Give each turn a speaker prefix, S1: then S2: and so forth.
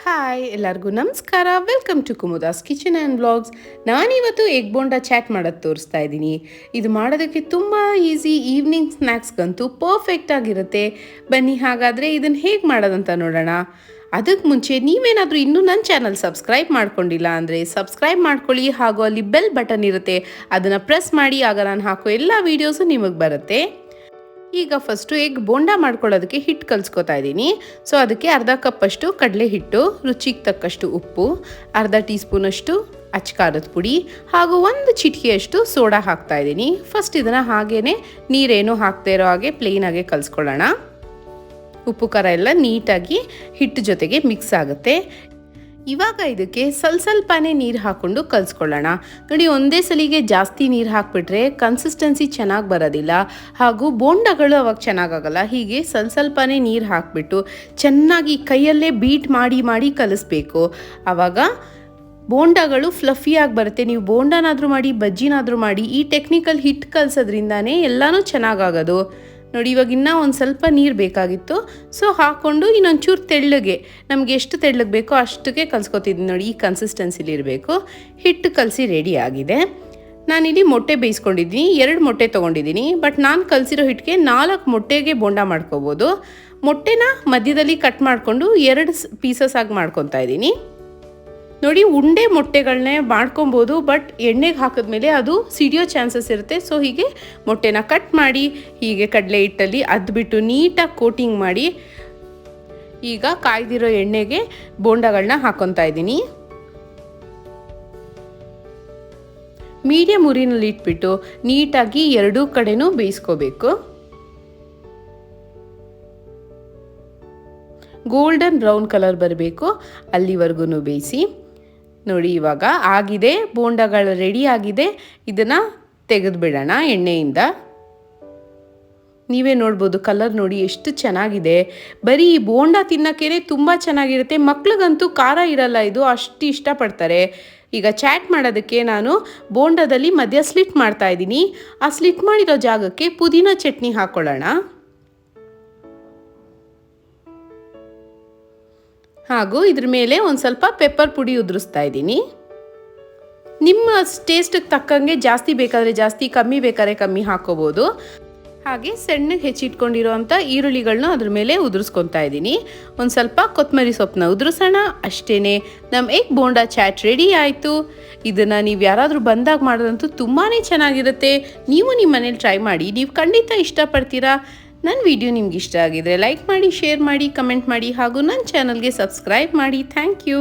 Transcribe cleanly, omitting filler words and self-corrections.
S1: Hi ಎಲ್ಲರಿಗೂ ನಮಸ್ಕಾರ. Welcome to Kumuda's kitchen and vlogs. ನಾನಿವತ್ತು ಎಗ್ ಬೋಂಡಾ ಚಾಟ್ ಮಾಡೋದು ತೋರಿಸ್ತಾ ಇದ್ದೀನಿ. ಇದು ಮಾಡೋದಕ್ಕೆ ತುಂಬ ಈಸಿ, ಈವ್ನಿಂಗ್ ಸ್ನ್ಯಾಕ್ಸ್ಗಂತೂ ಪರ್ಫೆಕ್ಟ್ ಆಗಿರುತ್ತೆ. ಬನ್ನಿ ಹಾಗಾದರೆ ಇದನ್ನು ಹೇಗೆ ಮಾಡೋದಂತ ನೋಡೋಣ. ಅದಕ್ಕೆ ಮುಂಚೆ ನೀವೇನಾದರೂ ಇನ್ನೂ ನನ್ನ ಚಾನಲ್ ಸಬ್ಸ್ಕ್ರೈಬ್ ಮಾಡ್ಕೊಂಡಿಲ್ಲ ಅಂದರೆ ಸಬ್ಸ್ಕ್ರೈಬ್ ಮಾಡ್ಕೊಳ್ಳಿ, ಹಾಗೂ ಅಲ್ಲಿ ಬೆಲ್ ಬಟನ್ ಇರುತ್ತೆ, ಅದನ್ನು ಪ್ರೆಸ್ ಮಾಡಿ. ಆಗ ನಾನು ಹಾಕೋ ಎಲ್ಲ ವೀಡಿಯೋಸು ನಿಮಗೆ ಬರುತ್ತೆ. ಈಗ ಫಸ್ಟು ಎಗ್ ಬೋಂಡಾ ಮಾಡ್ಕೊಳ್ಳೋದಕ್ಕೆ ಹಿಟ್ಟು ಕಲಿಸ್ಕೊತಾ ಇದ್ದೀನಿ. ಸೊ ಅದಕ್ಕೆ ಅರ್ಧ ಕಪ್ಪಷ್ಟು ಕಡಲೆ ಹಿಟ್ಟು, ರುಚಿಗೆ ತಕ್ಕಷ್ಟು ಉಪ್ಪು, ಅರ್ಧ ಟೀ ಸ್ಪೂನಷ್ಟು ಅಚ್ಕಾರದ ಪುಡಿ ಹಾಗೂ ಒಂದು ಚಿಟಿಕೆಯಷ್ಟು ಸೋಡಾ ಹಾಕ್ತಾ ಇದ್ದೀನಿ. ಫಸ್ಟ್ ಇದನ್ನು ಹಾಗೇ ನೀರೇನು ಹಾಕ್ತಾ ಇರೋ ಹಾಗೆ ಪ್ಲೇನಾಗೆ ಕಲಿಸ್ಕೊಳ್ಳೋಣ. ಉಪ್ಪು ಖಾರ ಎಲ್ಲ ನೀಟಾಗಿ ಹಿಟ್ಟು ಜೊತೆಗೆ ಮಿಕ್ಸ್ ಆಗುತ್ತೆ. ಇವಾಗ ಇದಕ್ಕೆ ಸ್ವಲ್ಪನೇ ನೀರು ಹಾಕ್ಕೊಂಡು ಕಲಿಸ್ಕೊಳ್ಳೋಣ. ನೋಡಿ, ಒಂದೇ ಸಲಿಗೆ ಜಾಸ್ತಿ ನೀರು ಹಾಕಿಬಿಟ್ರೆ ಕನ್ಸಿಸ್ಟೆನ್ಸಿ ಚೆನ್ನಾಗಿ ಬರೋದಿಲ್ಲ, ಹಾಗೂ ಬೋಂಡಗಳು ಅವಾಗ ಚೆನ್ನಾಗಾಗಲ್ಲ. ಹೀಗೆ ಸ್ವಲ್ಪನೇ ನೀರು ಹಾಕಿಬಿಟ್ಟು ಚೆನ್ನಾಗಿ ಕೈಯಲ್ಲೇ ಬೀಟ್ ಮಾಡಿ ಮಾಡಿ ಕಲಿಸ್ಬೇಕು. ಆವಾಗ ಬೋಂಡಗಳು ಫ್ಲಫಿಯಾಗಿ ಬರುತ್ತೆ. ನೀವು ಬೋಂಡನಾದರೂ ಮಾಡಿ, ಬಜ್ಜಿನಾದರೂ ಮಾಡಿ, ಈ ಟೆಕ್ನಿಕಲ್ ಹಿಟ್ಟು ಕಲಿಸೋದ್ರಿಂದಾನೇ ಎಲ್ಲನೂ ಚೆನ್ನಾಗಾಗೋದು. ನೋಡಿ, ಇವಾಗ ಇನ್ನೂ ಒಂದು ಸ್ವಲ್ಪ ನೀರು ಬೇಕಾಗಿತ್ತು. ಸೊ ಹಾಕ್ಕೊಂಡು ಇನ್ನೊಂಚೂರು ತೆಳ್ಳಗೆ, ನಮಗೆ ಎಷ್ಟು ತೆಳ್ಳಗೆ ಬೇಕೋ ಅಷ್ಟಕ್ಕೆ ಕಲಿಸ್ಕೊತಿದ್ದೀನಿ. ನೋಡಿ, ಈ ಕನ್ಸಿಸ್ಟೆನ್ಸಿಲಿ ಇರಬೇಕು. ಹಿಟ್ಟು ಕಲಸಿ ರೆಡಿ ಆಗಿದೆ. ನಾನಿಲ್ಲಿ ಮೊಟ್ಟೆ ಬೇಯಿಸ್ಕೊಂಡಿದ್ದೀನಿ. 2 ಮೊಟ್ಟೆ ತೊಗೊಂಡಿದ್ದೀನಿ. ಬಟ್ ನಾನು ಕಲಸಿರೋ ಹಿಟ್ಟಿಗೆ 4 ಮೊಟ್ಟೆಗೆ ಬೋಂಡ ಮಾಡ್ಕೋಬೋದು. ಮೊಟ್ಟೆನ ಮಧ್ಯದಲ್ಲಿ ಕಟ್ ಮಾಡಿಕೊಂಡು 2 ಪೀಸಸ್ ಆಗಿ ಮಾಡ್ಕೊತಾ ಇದ್ದೀನಿ. ನೋಡಿ, ಉಂಡೆ ಮೊಟ್ಟೆಗಳನ್ನೇ ಮಾಡ್ಕೊಬೋದು, ಬಟ್ ಎಣ್ಣೆಗೆ ಹಾಕಿದ್ಮೇಲೆ ಅದು ಸಿಡಿಯೋ ಚಾನ್ಸಸ್ ಇರುತ್ತೆ. ಸೊ ಹೀಗೆ ಮೊಟ್ಟೆನ ಕಟ್ ಮಾಡಿ ಹೀಗೆ ಕಡಲೆ ಹಿಟ್ಟಲ್ಲಿ ಅದ್ಬಿಟ್ಟು ನೀಟಾಗಿ ಕೋಟಿಂಗ್ ಮಾಡಿ ಈಗ ಕಾಯ್ದಿರೋ ಎಣ್ಣೆಗೆ ಬೋಂಡಗಳನ್ನ ಹಾಕ್ಕೊತಾ ಇದ್ದೀನಿ. ಮೀಡಿಯಮ್ ಉರಿನಲ್ಲಿ ಇಟ್ಬಿಟ್ಟು ನೀಟಾಗಿ 2 ಕಡೆನೂ ಬೇಯಿಸ್ಕೋಬೇಕು. ಗೋಲ್ಡನ್ ಬ್ರೌನ್ ಕಲರ್ ಬರಬೇಕು, ಅಲ್ಲಿವರೆಗೂ ಬೇಯಿಸಿ. ನೋಡಿ, ಇವಾಗ ಆಗಿದೆ, ಬೋಂಡಗಳು ರೆಡಿ ಆಗಿದೆ. ಇದನ್ನು ತೆಗೆದುಬಿಡೋಣ ಎಣ್ಣೆಯಿಂದ. ನೀವೇ ನೋಡ್ಬೋದು, ಕಲರ್ ನೋಡಿ ಎಷ್ಟು ಚೆನ್ನಾಗಿದೆ. ಬರೀ ಈ ಬೋಂಡ ತಿನ್ನೋಕ್ಕೇ ತುಂಬ ಚೆನ್ನಾಗಿರುತ್ತೆ. ಮಕ್ಳಿಗಂತೂ ಖಾರ ಇರಲ್ಲ, ಇದು ಅಷ್ಟು ಇಷ್ಟಪಡ್ತಾರೆ. ಈಗ ಚಾಟ್ ಮಾಡೋದಕ್ಕೆ ನಾನು ಬೋಂಡದಲ್ಲಿ ಮಧ್ಯ ಸ್ಲಿಟ್ ಮಾಡ್ತಾ ಇದ್ದೀನಿ. ಆ ಸ್ಲಿಟ್ ಮಾಡಿರೋ ಜಾಗಕ್ಕೆ ಪುದೀನ ಚಟ್ನಿ ಹಾಕ್ಕೊಳ್ಳೋಣ. ಹಾಗೂ ಇದ್ರ ಮೇಲೆ ಒಂದು ಸ್ವಲ್ಪ ಪೆಪ್ಪರ್ ಪುಡಿ ಉದುರಿಸ್ತಾ ಇದ್ದೀನಿ. ನಿಮ್ಮ ಟೇಸ್ಟಿಗೆ ತಕ್ಕಂಗೆ ಜಾಸ್ತಿ ಬೇಕಾದರೆ ಜಾಸ್ತಿ, ಕಮ್ಮಿ ಬೇಕಾದ್ರೆ ಕಮ್ಮಿ ಹಾಕ್ಕೋಬೋದು. ಹಾಗೆ ಸಣ್ಣಗೆ ಹೆಚ್ಚಿಟ್ಕೊಂಡಿರೋವಂಥ ಈರುಳ್ಳಿಗಳನ್ನ ಅದ್ರ ಮೇಲೆ ಉದುರಿಸ್ಕೊತಾ ಇದ್ದೀನಿ. ಒಂದು ಸ್ವಲ್ಪ ಕೊತ್ತಂಬರಿ ಸೊಪ್ಪನ್ನ ಉದುರಿಸೋಣ. ಅಷ್ಟೇ, ನಮ್ಮ ಎಗ್ ಬೋಂಡಾ ಚಾಟ್ ರೆಡಿ ಆಯಿತು. ಇದನ್ನು ನೀವು ಯಾರಾದರೂ ಬಂದಾಗ ಮಾಡೋದಂತೂ ತುಂಬಾ ಚೆನ್ನಾಗಿರುತ್ತೆ. ನೀವು ನಿಮ್ಮ ಮನೇಲಿ ಟ್ರೈ ಮಾಡಿ, ನೀವು ಖಂಡಿತ ಇಷ್ಟಪಡ್ತೀರಾ. ನನ್ನ ವಿಡಿಯೋ ನಿಮ್ಗೆ ಇಷ್ಟ ಆಗಿದ್ರೆ ಲೈಕ್ ಮಾಡಿ, ಶೇರ್ ಮಾಡಿ, ಕಮೆಂಟ್ ಮಾಡಿ, ಹಾಗೂ ನನ್ನ ಚಾನಲ್ಗೆ ಸಬ್ಸ್ಕ್ರೈಬ್ ಮಾಡಿ. Thank you.